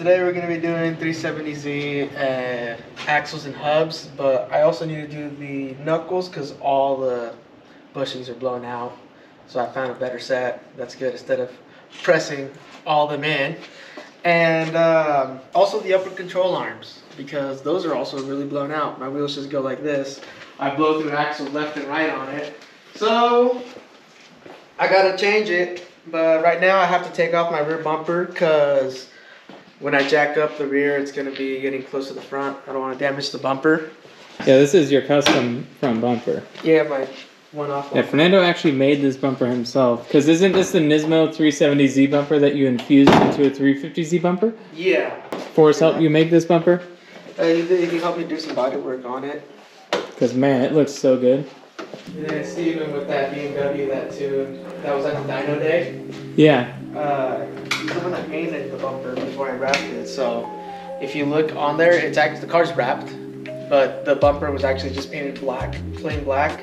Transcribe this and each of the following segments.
today we're going to be doing 370Z axles and hubs, but I also need to do the knuckles because all the bushings are blown out. So I found a better set that's good instead of pressing all them in. And also the upper control arms, because those are also really blown out. My wheels just go like this. I blow through axles left and right on it. So I gotta change it, but right now I have to take off my rear bumper because when I jack up the rear, it's gonna be getting close to the front. I don't want to damage the bumper. Yeah, this is your custom front bumper. Yeah, my one-off bumper. Yeah, Fernando actually made this bumper himself. Because isn't this the Nismo 370Z bumper that you infused into a 350Z bumper? Yeah. Forrest helped you make this bumper? He helped me do some body work on it. Because man, it looks so good. And then Steven with that BMW, that was at the dyno day. Yeah. He's the one that painted the bumper before I wrapped it. So if you look on there, it's actually, the car's wrapped, but the bumper was actually just painted black, plain black.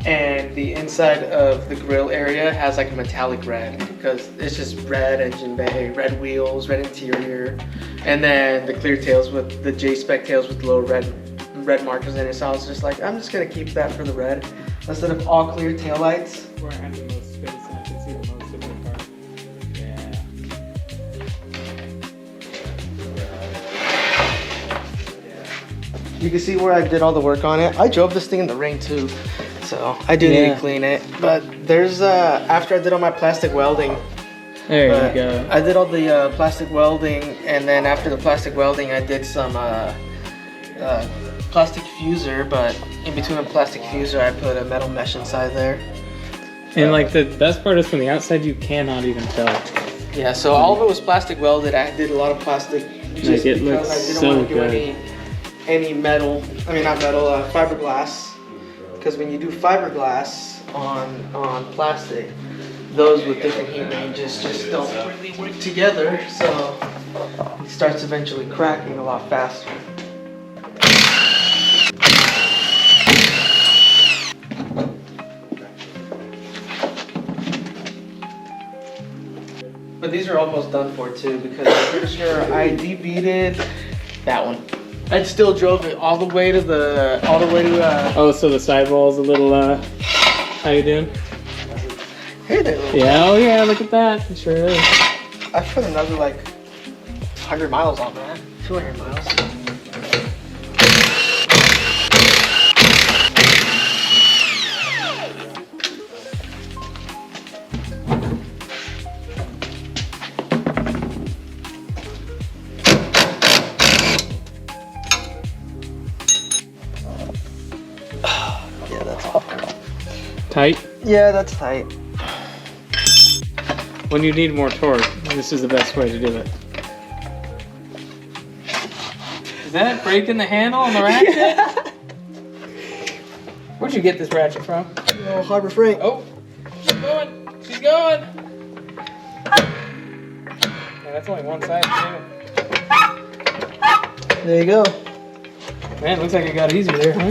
And the inside of the grill area has like a metallic red because it's just red engine bay, red wheels, red interior, and then the clear tails with the J-spec tails with the little red markers in it. So I was just like, I'm just gonna keep that for the red instead of all clear tail lights. Where I have the most space and I can see the most of the car. Yeah. You can see where I did all the work on it. I drove this thing in the rain too, so I do need to clean it. But there's after I did all my plastic welding. There you go. I did all the plastic welding, and then after the plastic welding, I did some plastic fuser. But in between the plastic fuser, I put a metal mesh inside there. And like the best part is from the outside, you cannot even tell. Yeah, so all of it was plastic welded. I did a lot of plastic just it because looks I didn't so want to do good. any metal. I mean, not metal, fiberglass. Because when you do fiberglass on plastic, those with different heat ranges just don't really work together. So it starts eventually cracking a lot faster. But these are almost done for too, because I'm pretty sure I DB'd that one. I still drove it all the way to Oh, so the sidewall's a little how you doing? Hey there, little Yeah, oh yeah, look at that. It sure is. I put another like 100 miles on that. 200 miles. Yeah, that's all. Tight? Yeah, that's tight. When you need more torque, this is the best way to do it. Is that breaking the handle on the ratchet? Yeah. Where'd you get this ratchet from? Oh, Harbor Freight. Oh, she's going. She's going. Yeah, that's only one side too. There you go. Man, looks like it got easier there, huh?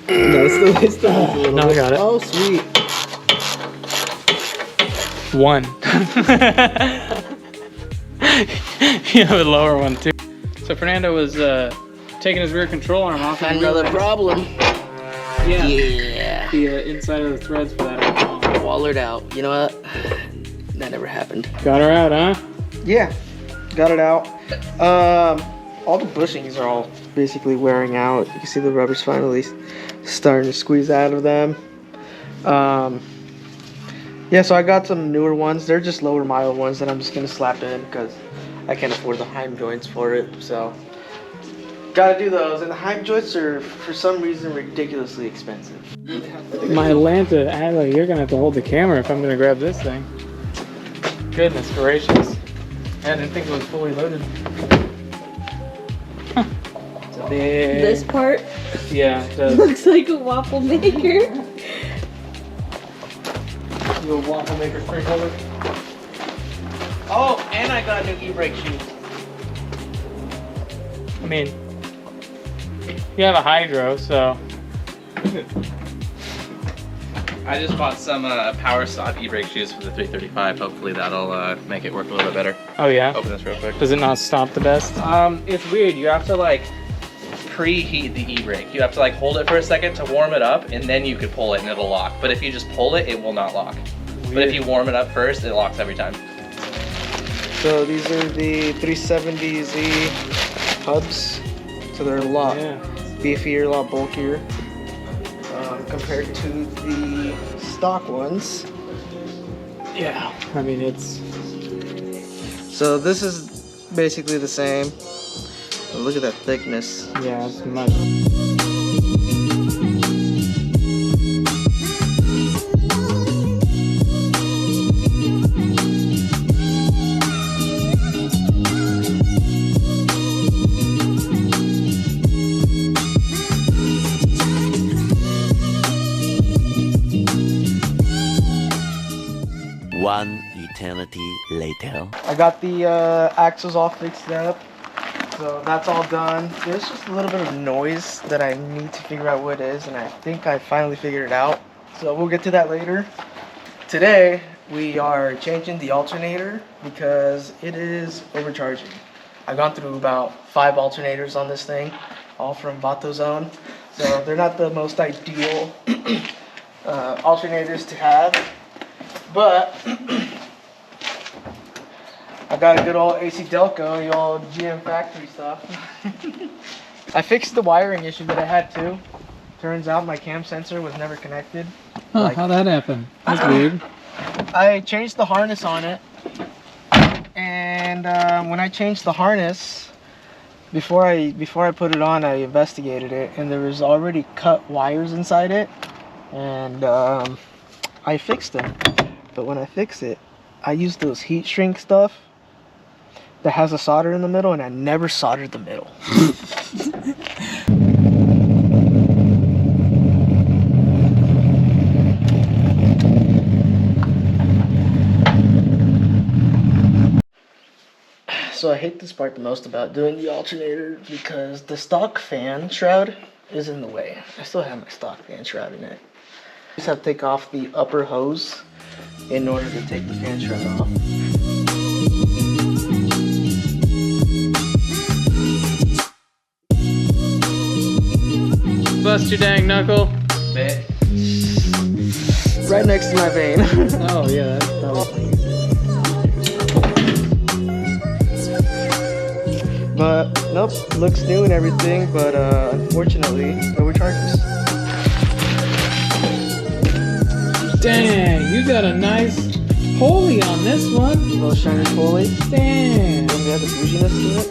No, it's still a little No, I got it. Oh, sweet. One. You have a lower one too. So Fernando was taking his rear control arm off. Another problem. Yeah. Yeah. The inside of the threads for that are wrong. Wallered out. You know what? That never happened. Got her out, huh? Yeah. Got it out. All the bushings are all basically wearing out. You can see the rubber's finally starting to squeeze out of them. Yeah, so I got some newer ones. They're just lower mile ones that I'm just gonna slap in because I can't afford the Heim joints for it. So gotta do those. And the Heim joints are, for some reason, ridiculously expensive. My Atlanta alloy, you're gonna have to hold the camera if I'm gonna grab this thing. Goodness gracious. I didn't think it was fully loaded. Huh. It's a big... This part Yeah, it does. looks like a waffle maker. Little waffle maker spring holder. Oh, and I got new e-brake shoes. I mean, you have a hydro, so I just bought some power stop e-brake shoes for the 335. Hopefully that'll make it work a little bit better. Oh yeah? Open this real quick. Does it not stop the best? It's weird. You have to like preheat the e-brake. You have to like hold it for a second to warm it up, and then you could pull it and it'll lock. But if you just pull it, it will not lock. Weird. But if you warm it up first, it locks every time. So these are the 370Z hubs. So they're a lot beefier, a lot bulkier compared to the stock ones. Yeah. I mean, it's... So this is basically the same. Look at that thickness. Yeah, it's much. One eternity later. I got the axles all fixed up. So that's all done. There's just a little bit of noise that I need to figure out what it is, and I think I finally figured it out. So we'll get to that later. Today, we are changing the alternator because it is overcharging. I've gone through about 5 alternators on this thing, all from VatoZone. So they're not the most ideal alternators to have, but I got a good old AC Delco, the old GM factory stuff. I fixed the wiring issue that I had too. Turns out my cam sensor was never connected. Huh, how'd that happen? That's weird. I changed the harness on it. And when I changed the harness, before I put it on, I investigated it. And there was already cut wires inside it. And I fixed them. But when I fixed it, I used those heat shrink stuff that has a solder in the middle, and I never soldered the middle. So I hate this part the most about doing the alternator because the stock fan shroud is in the way. I still have my stock fan shroud in it. I just have to take off the upper hose in order to take the fan shroud off. Bust your dang knuckle. Right next to my vein. Oh yeah, that's probably... But nope, looks new and everything, but unfortunately, overcharges. Dang, you got a nice pulley on this one. A little shiny pulley. Damn. And we have the bouginess to it.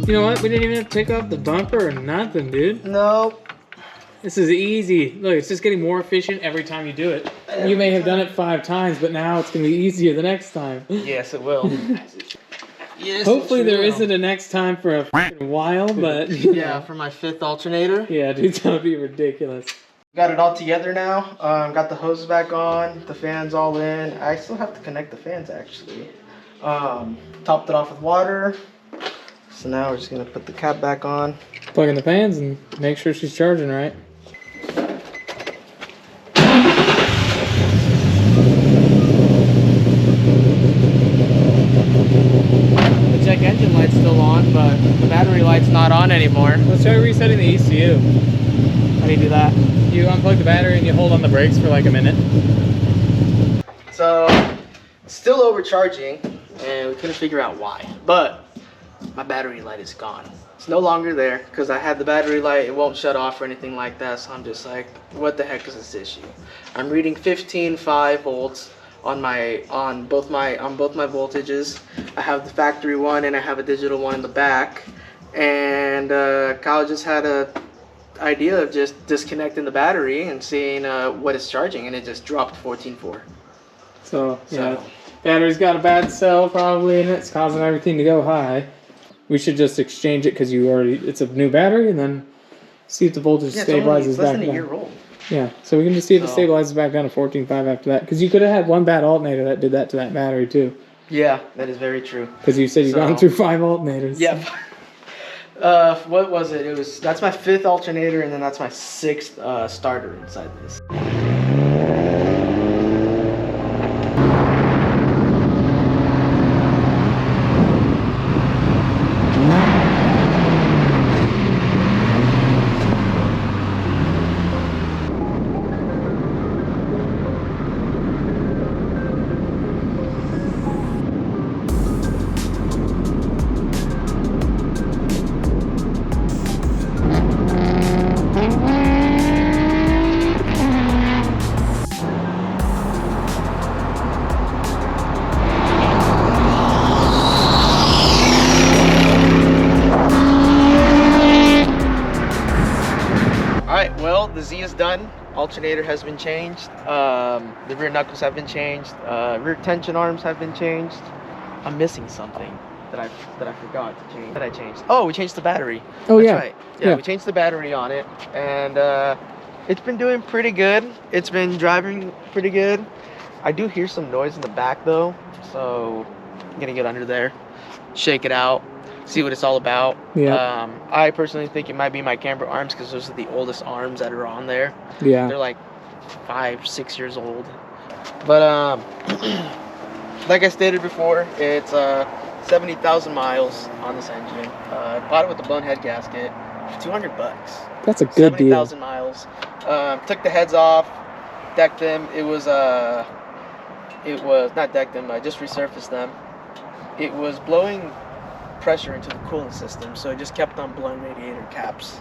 You know what? We didn't even have to take off the bumper or nothing, dude. Nope. This is easy. Look, it's just getting more efficient every time you do it. You may have done it 5 times, but now it's going to be easier the next time. Yes, it will. Yes, Hopefully there isn't a next time for a fucking while, but... Yeah, for my 5th alternator. Yeah, dude, that would be ridiculous. Got it all together now. Got the hose back on, the fans all in. I still have to connect the fans actually. Topped it off with water. So now we're just gonna put the cap back on. Plug in the fans and make sure she's charging right. The check engine light's still on, but the battery light's not on anymore. Let's try resetting the ECU. How do you do that? You unplug the battery and you hold on the brakes for like a minute. So, it's still overcharging, and we couldn't figure out why. But my battery light is gone. It's no longer there because I had the battery light. It won't shut off or anything like that. So I'm just like, what the heck is this issue? I'm reading 15.5 volts on both my voltages. I have the factory one and I have a digital one in the back. And Kyle just had a idea of just disconnecting the battery and seeing what it's charging, and it just dropped 14.4. So yeah, battery's got a bad cell probably in it. It's causing everything to go high. We should just exchange it because it's a new battery, and then see if the voltage stabilizes it's back less than down. a year old. Yeah, so we can just see if it stabilizes back down to 14.5 after that. Because you could have had one bad alternator that did that to that battery too. Yeah, that is very true. Because you said you've gone through 5 alternators. Yep. What was it? That's my 5th alternator, and then that's my 6th starter inside this. Alright, well, the Z is done. Alternator has been changed. The rear knuckles have been changed. Rear tension arms have been changed. I'm missing something that I forgot to change. That I changed. Oh, we changed the battery. Oh, That's yeah. right. Yeah, we changed the battery on it, and it's been doing pretty good. It's been driving pretty good. I do hear some noise in the back though, so I'm gonna get under there, shake it out, see what it's all about. Yeah. I personally think it might be my camber arms because those are the oldest arms that are on there. Yeah. They're like 5-6 years old. But like I stated before, it's 70,000 miles on this engine. I bought it with the blown head gasket for $200. That's a good deal. 70,000 miles. Took the heads off, decked them. It was not decked them. I just resurfaced them. It was blowing pressure into the cooling system, so it just kept on blowing radiator caps,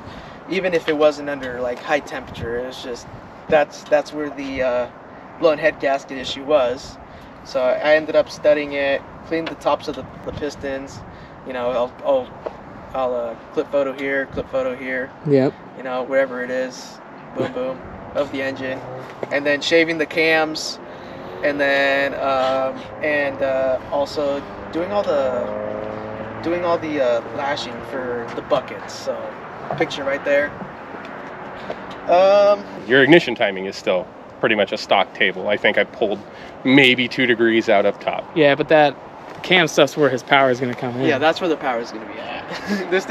even if it wasn't under like high temperature. It was just that's where the blown head gasket issue was. So I ended up studying it, cleaned the tops of the pistons. You know, I'll clip photo here, clip photo here. Yep. You know, wherever it is, boom boom, of the engine, and then shaving the cams, and then also doing all the lashing for the buckets. So picture right there. Your ignition timing is still pretty much a stock table. I think I pulled maybe 2 degrees out up top. Yeah, but that cam stuff's where his power is going to come in. Yeah, that's where the power is going to be at. This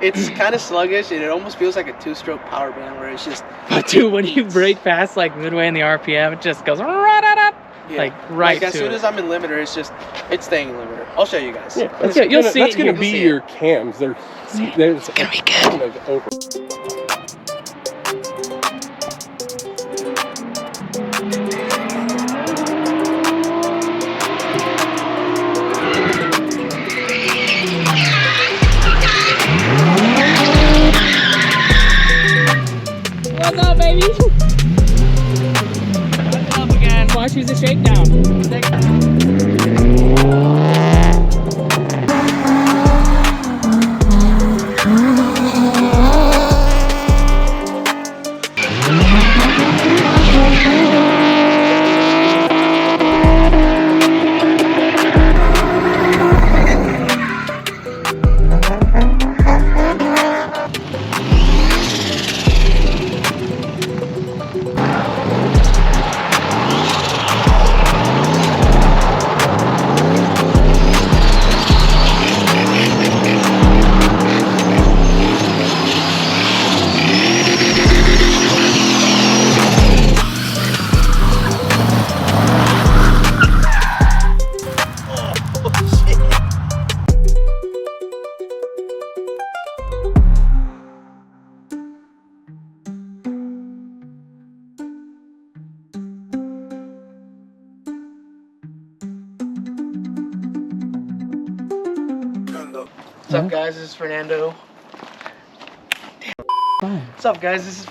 it's kind of sluggish, and it almost feels like a 2-stroke power band where it's just. But dude, when you brake past like midway in the RPM, it just goes like right as to soon it. as I'm in limiter, it's staying in limiter. I'll show you guys. Yeah, that's you'll gonna, see that's it gonna here. be You'll see your cams. There's gonna be good. kind of over. What's up, baby? What's up again? Watch use a shakedown. What's up, guys? This is Fernando. Fine. What's up, guys? This is